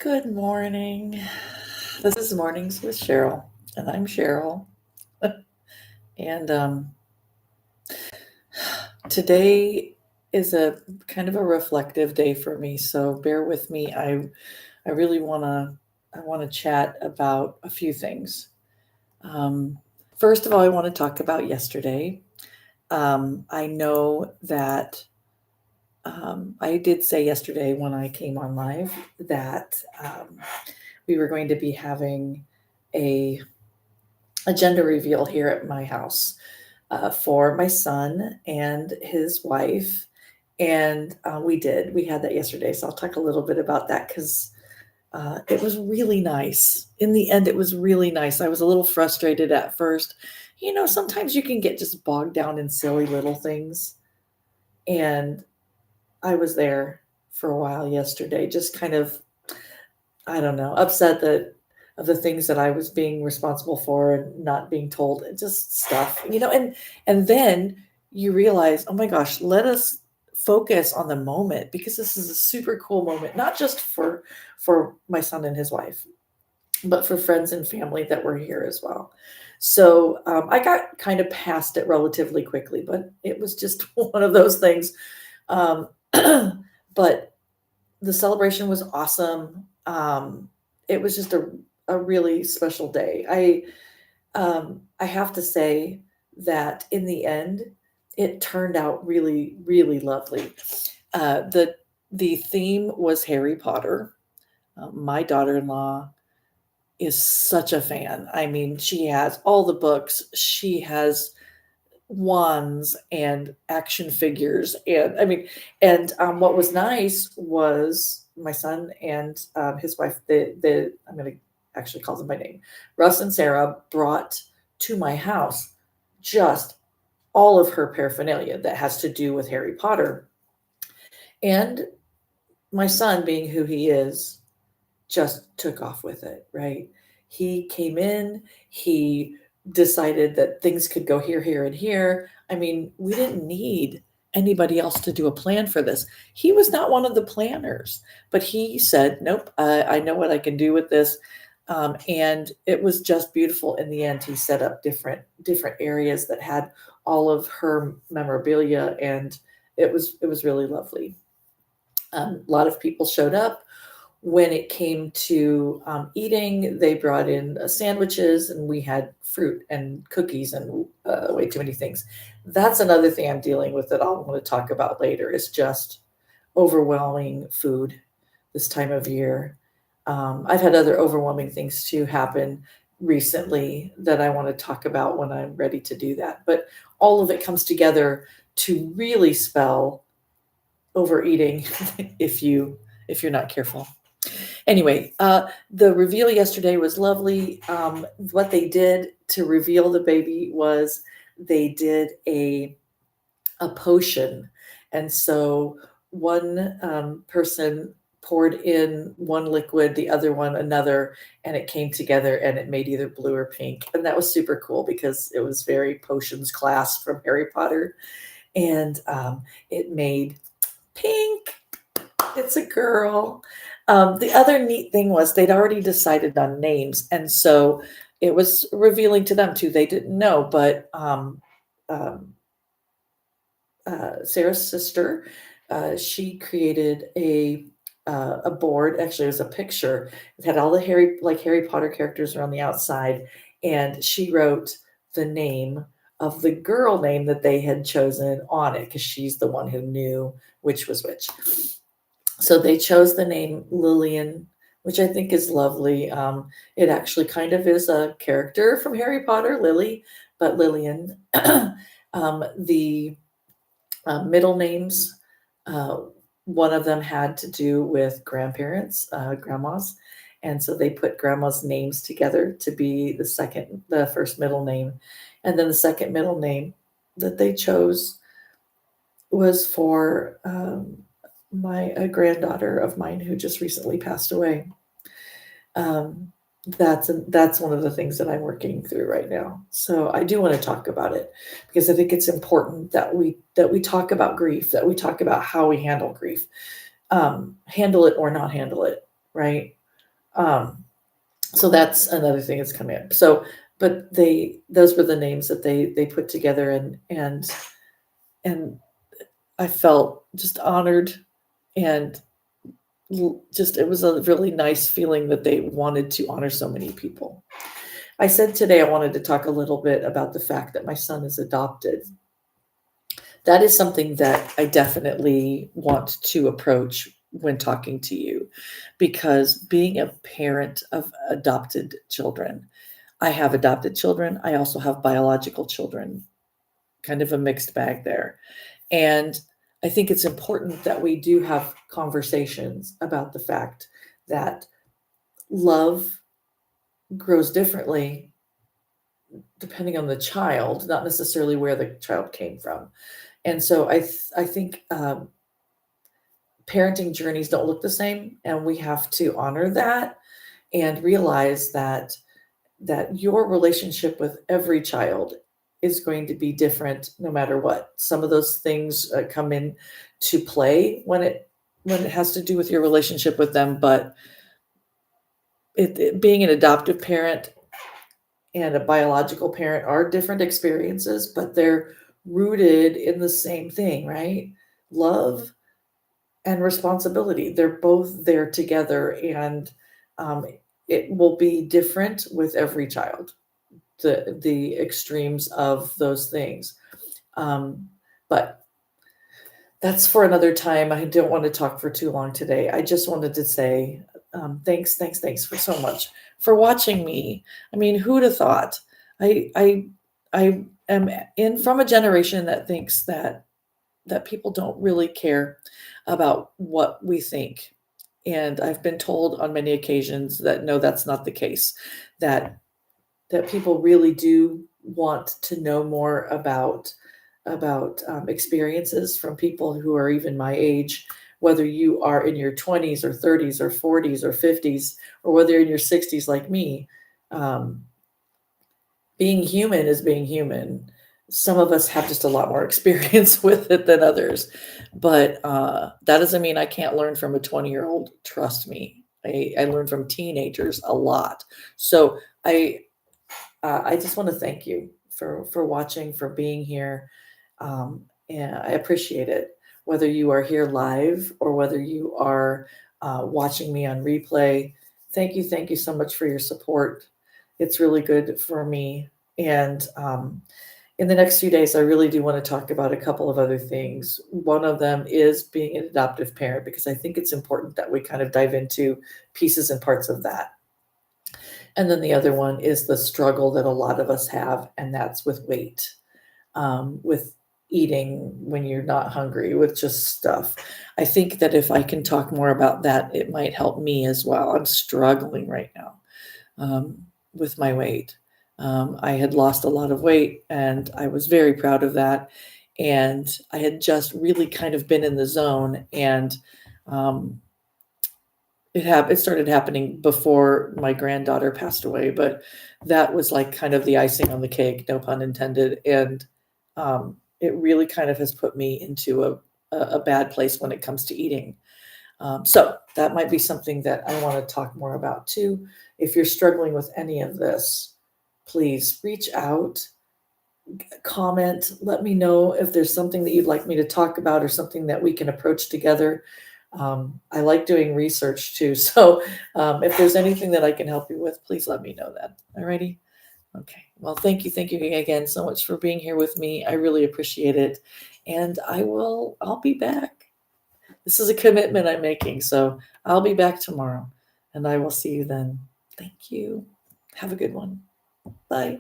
Good morning. This is Mornings with Sheryl, and I'm Sheryl. And today is a kind of a reflective day for me, so bear with me. I really want to chat about a few things. Um, First of all, I want to talk about yesterday. I know that I did say yesterday when I came on live that we were going to be having a a gender reveal here at my house for my son and his wife. And we did. We had that yesterday. So I'll talk a little bit about that because it was really nice. In the end, it was really nice. I was a little frustrated at first. Sometimes you can get just bogged down in silly little things. And I was there for a while yesterday, just kind of, I don't know, upset that of the things that I was being responsible for and not being told, just stuff, and then you realize, oh my gosh, let us focus on the moment because this is a super cool moment, not just for my son and his wife, but for friends and family that were here as well. So I got kind of past it relatively quickly, but it was just one of those things. Um, but the celebration was awesome. It was just a really special day. I have to say that in the end, it turned out really, really lovely. The theme was Harry Potter. My daughter-in-law is such a fan. I mean, she has all the books. She has wands and action figures, and what was nice was my son and his wife, the I'm going to actually call them by name, Russ and Sarah, brought to my house just all of her paraphernalia that has to do with Harry Potter. And my son, being who he is, just took off with it, right? He came in, he decided that things could go here, here, and here. I mean, we didn't need anybody else to do a plan for this. He was not one of the planners, but he said, nope, I know what I can do with this. And it was just beautiful in the end. He set up different areas that had all of her memorabilia, and it was really lovely. A lot of people showed up. When it came to eating, they brought in sandwiches, and we had fruit and cookies and way too many things. That's another thing I'm dealing with that I'll want to talk about later, is just overwhelming food this time of year. I've had other overwhelming things too happen recently that I want to talk about when I'm ready to do that. But all of it comes together to really spell overeating if you're not careful. Anyway, the reveal yesterday was lovely. What they did to reveal the baby was they did a potion, and so one person poured in one liquid, the other one another, and it came together and it made either blue or pink, and that was super cool because it was very potions class from Harry Potter, and it made pink. It's a girl. The other neat thing was they'd already decided on names, and so it was revealing to them too. They didn't know, but um, Sarah's sister, she created a board. Actually, it was a picture. It had all the Harry Potter characters around the outside, and she wrote the name of the girl name that they had chosen on it because she's the one who knew which was which. So they chose the name Lillian, which I think is lovely. It actually kind of is a character from Harry Potter, Lily, but Lillian. The middle names, uh, one of them had to do with grandparents, grandmas, and so they put grandma's names together to be the first middle name, and then the second middle name that they chose was for my a granddaughter of mine who just recently passed away. Um, that's one of the things that I'm working through right now. So I do want to talk about it because I think it's important that we talk about grief, that we talk about how we handle grief, handle it or not handle it, right? So that's another thing that's coming up. But those were the names that they put together, and I felt just honored, and just it was a really nice feeling that they wanted to honor so many people. I said today I wanted to talk a little bit about the fact that my son is adopted. That is something that I definitely want to approach when talking to you, because being a parent of adopted children, I have adopted children. I also have biological children, kind of a mixed bag there. And I think it's important that we do have conversations about the fact that love grows differently depending on the child, not necessarily where the child came from. And so I think parenting journeys don't look the same, and we have to honor that and realize that your relationship with every child is going to be different no matter what. Some of those things come in to play when it has to do with your relationship with them, but being an adoptive parent and a biological parent are different experiences, but they're rooted in the same thing, right? Love and responsibility. They're both there together, and um, it will be different with every child, the extremes of those things. Um, but that's for another time. I don't want to talk for too long today. I just wanted to say thanks for so much for watching me. I mean, who'd have thought? I am in from a generation that thinks that people don't really care about what we think. And I've been told on many occasions that no, that's not the case. That that people really do want to know more about experiences from people who are even my age, whether you are in your 20s or 30s or 40s or 50s, or whether you're in your 60s like me. Um, Being human is being human. Some of us have just a lot more experience with it than others, but that doesn't mean I can't learn from a 20-year-old. Trust me, I learn from teenagers a lot. So I just want to thank you for watching, for being here, and I appreciate it. Whether you are here live or whether you are watching me on replay, thank you so much for your support. It's really good for me. And in the next few days, I really do want to talk about a couple of other things. One of them is being an adoptive parent, because I think it's important that we kind of dive into pieces and parts of that. And then the other one is the struggle that a lot of us have, and that's with weight, with eating when you're not hungry, with just stuff. I think that if I can talk more about that, it might help me as well. I'm struggling right now with my weight. I had lost a lot of weight, and I was very proud of that. And I had just really kind of been in the zone, and um, it started happening before my granddaughter passed away, but that was like kind of the icing on the cake, no pun intended. And it really kind of has put me into a bad place when it comes to eating. So that might be something that I want to talk more about too. If you're struggling with any of this, please reach out, comment, let me know if there's something that you'd like me to talk about or something that we can approach together. I like doing research too. So if there's anything that I can help you with, please let me know that. Alrighty. Okay. Well, thank you. Thank you again so much for being here with me. I really appreciate it. And I'll be back. This is a commitment I'm making. So I'll be back tomorrow, and I will see you then. Thank you. Have a good one. Bye.